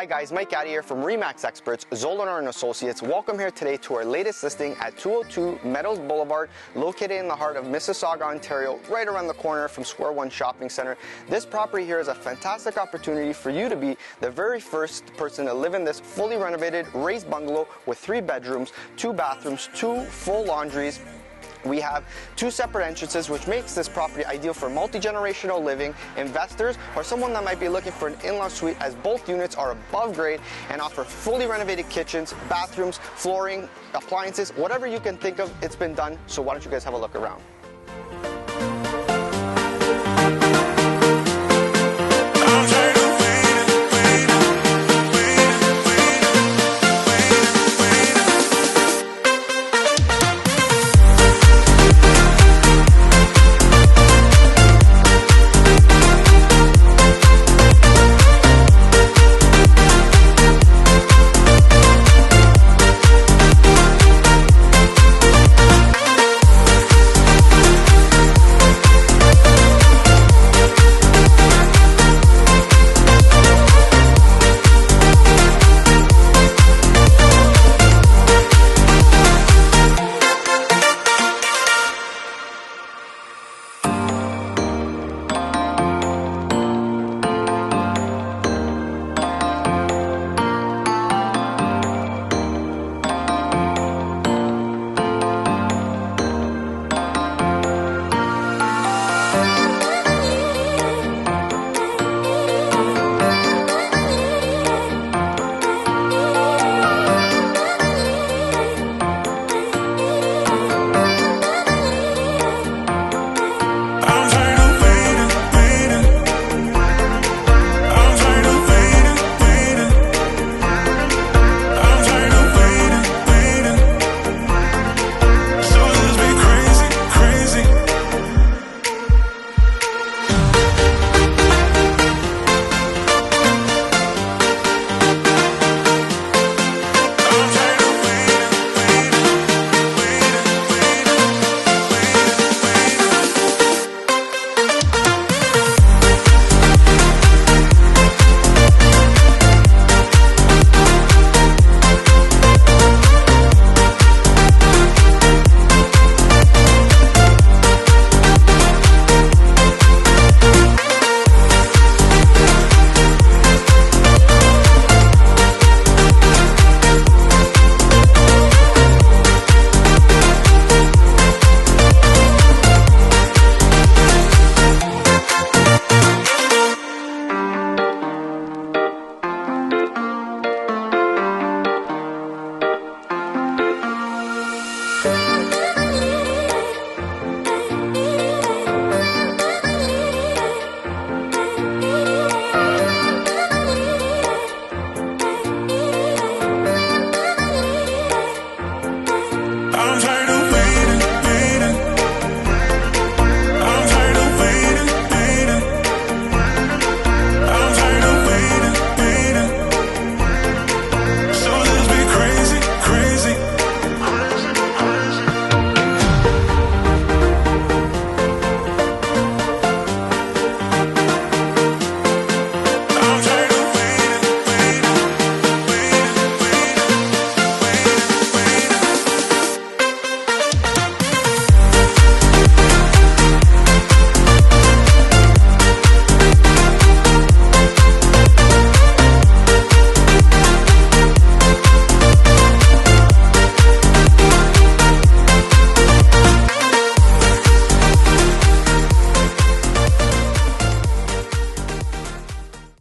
Hi guys, Mike Addy here from RE/MAX Experts, Zollner & Associates. Welcome here today to our latest listing at 202 Meadows Blvd, located in the heart of Mississauga, Ontario, right around the corner from Square One Shopping Center. This property here is a fantastic opportunity for you to be the very first person to live in this fully renovated raised bungalow with 3 bedrooms, 2 bathrooms, 2 full laundries. We have 2 separate entrances, which makes this property ideal for multi-generational living, investors, or someone that might be looking for an in-law suite, as both units are above grade and offer fully renovated kitchens, bathrooms, flooring, appliances, whatever you can think of, it's been done. So why don't you guys have a look around.